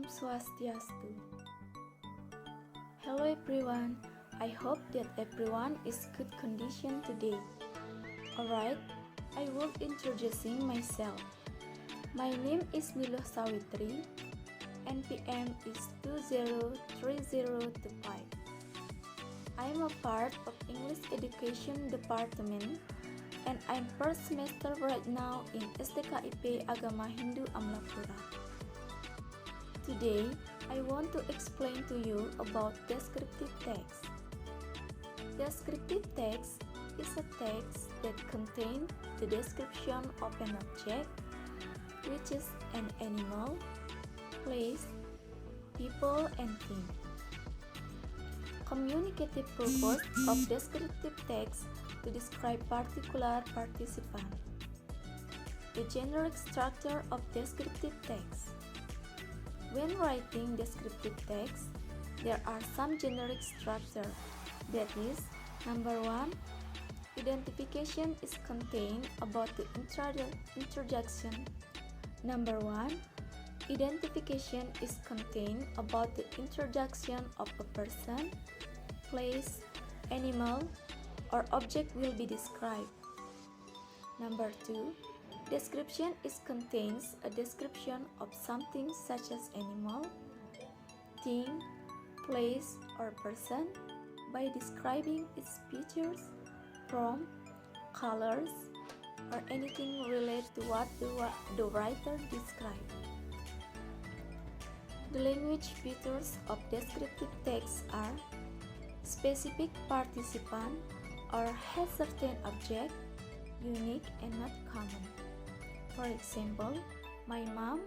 Swastiastu. Hello everyone, I hope that everyone is good condition today. Alright, I will introducing myself. My name is Luh Sawitri, NPM is 203025. I am a part of English Education Department and I'm first semester right now in SDKIP Agama Hindu Amlapura. Today, I want to explain to you about descriptive text. Descriptive text is a text that contains the description of an object, which is an animal, place, people, and thing. Communicative purpose of descriptive text to describe particular participant. The generic structure of descriptive text. When writing descriptive text, there are some generic structure. That is, number 1, identification is contained about the introduction. Number 1, identification is contained about the introduction of a person, place, animal, or object will be described. Number 2, description is contains a description of something such as animal, thing, place, or person by describing its features, form, colors, or anything related to what the writer described. The language features of descriptive text are specific participant or has certain object, unique and not common. For example, my mom,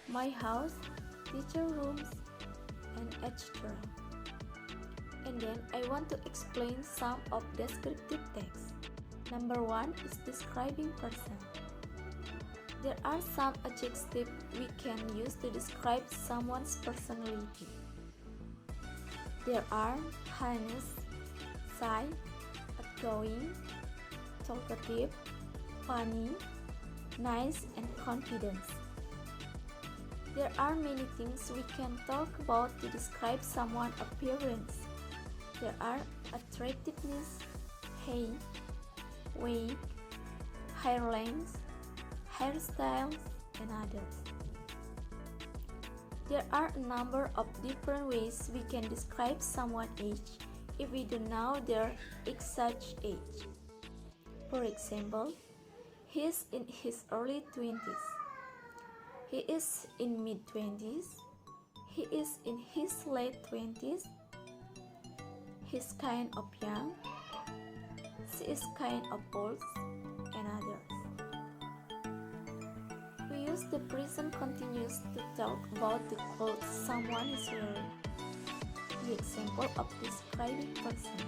my house, teacher rooms, and etc. And then I want to explain some of descriptive text. Number 1 is describing person. There are some adjectives we can use to describe someone's personality. There are honest, shy, outgoing, talkative, funny, nice, and confident. There are many things we can talk about to describe someone's appearance. There are attractiveness, height, weight, hair length, hairstyles, and others. There are a number of different ways we can describe someone's age if we don't know their exact age. For example, he is in his early 20s. He is in mid-20s. He is in his late 20s. He's kind of young. She is kind of old, and others. We use the present continuous to talk about the clothes someone is wearing. The example of describing person.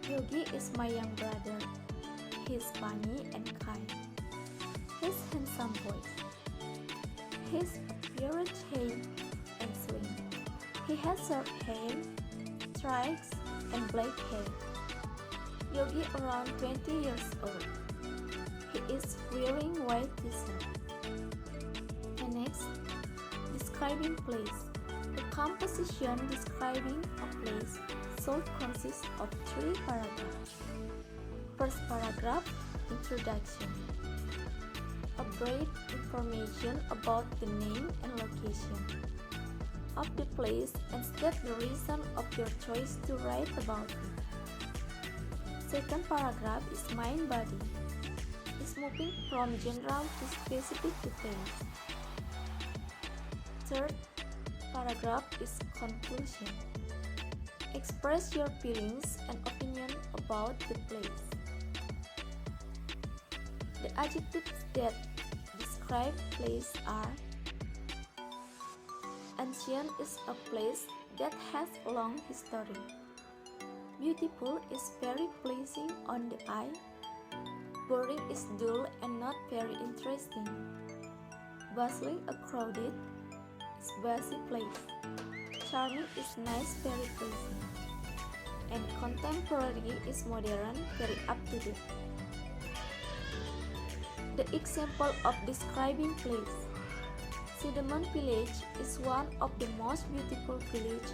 Yogi is my young brother. He's funny and kind. He's handsome boy. His appearance high and slim. He has short hair, stripes, and black hair. Yogi around 20 years old. He is wearing white t-shirt. And next, describing place. The composition describing a place should consist of 3 paragraphs. First paragraph, introduction. A brief information about the name and location of the place and state the reason of your choice to write about it. Second paragraph is main body. Is moving from general to specific details. Third paragraph is conclusion. Express your feelings and opinion about the place. The adjectives that describe place are: ancient is a place that has a long history. Beautiful is very pleasing on the eye. Boring is dull and not very interesting. Bustling or crowded is busy place. Charming is nice, very pleasing. And contemporary is modern, very up to date. The example of describing place. Cinnamon Village is one of the most beautiful villages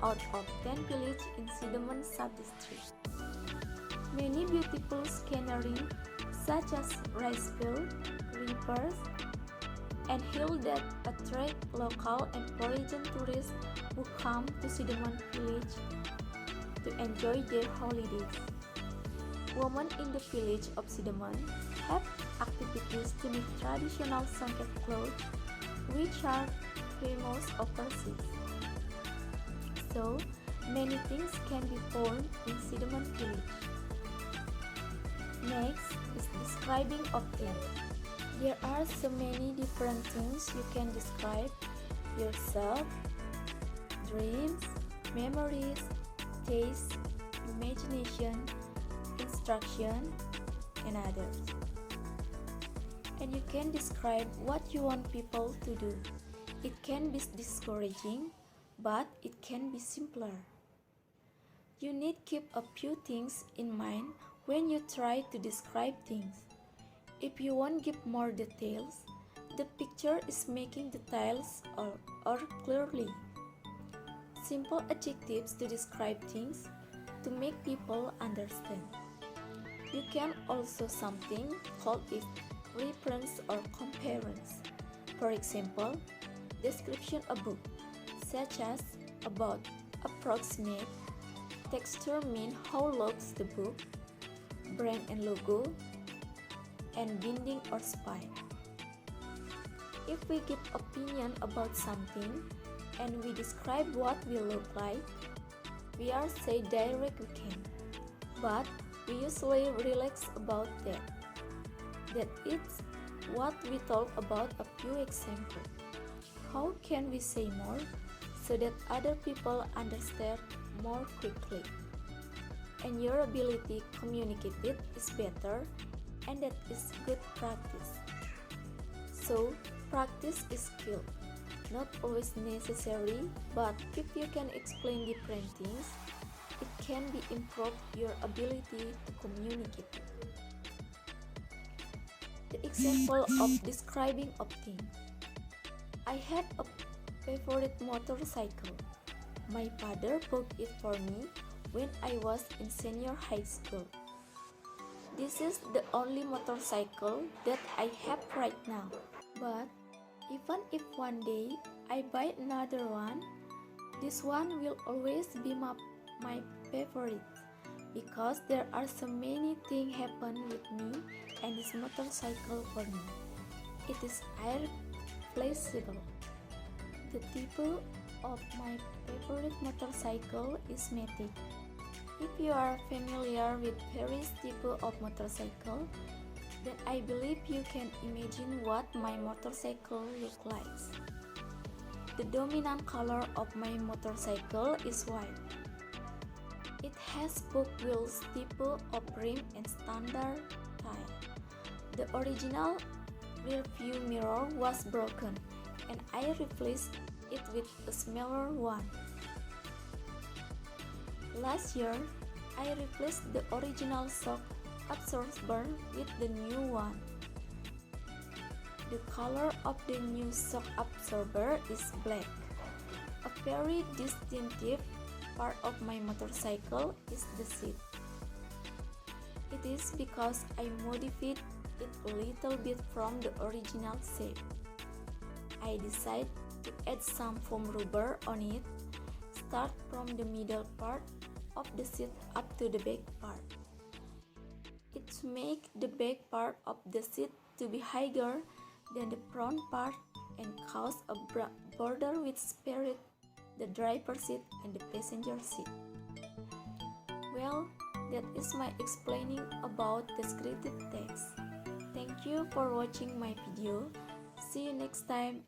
out of 10 villages in Cinnamon sub-district. Many beautiful scenery such as rice fields, rivers, and hills that attract local and foreign tourists who come to Cinnamon Village to enjoy their holidays. Women in the village of Cinnamon have activities to make traditional songket clothes, which are famous overseas. So, many things can be found in Cinnamon Village. Next is describing of things. There are so many different things you can describe: yourself, dreams, memories, taste, imagination, instruction, and others. And you can describe what you want people to do. It can be discouraging, but it can be simpler. You need keep a few things in mind when you try to describe things. If you want give more details, the picture is making details or clearly. Simple adjectives to describe things to make people understand. You can also something called it reference or comparison. For example, description a book, such as about, approximate, texture mean how looks the book, brand and logo, and binding or spine. If we give opinion about something and we describe what we look like, we are say direct we can, but we usually relax about that. That is what we talk about a few examples. How can we say more so that other people understand more quickly? And your ability to communicate it is better, and that is good practice. So, practice is skill, not always necessary, but if you can explain different things, it can be improve your ability to communicate. The example of describing of things. I have a favorite motorcycle. My father bought it for me when I was in senior high school. This is the only motorcycle that I have right now. But even if one day I buy another one, this one will always be my favorite because there are so many things happen with me and this motorcycle for me. It is air flexible. The type of my favorite motorcycle is Matic. If you are familiar with various type of motorcycle, then I believe you can imagine what my motorcycle looks like. The dominant color of my motorcycle is white. It has both wheels type of rim and standard tire. The original rear view mirror was broken and I replaced it with a smaller one. Last year, I replaced the original shock absorber with the new one. The color of the new shock absorber is black. A very distinctive part of my motorcycle is the seat. It is because I modified it a little bit from the original shape. I decided to add some foam rubber on it, start from the middle part of the seat up to the back part. It makes the back part of the seat to be higher than the front part and cause a border which separates the driver's seat and the passenger seat. Well, that is my explaining about descriptive text. Thank you for watching my video. See you next time.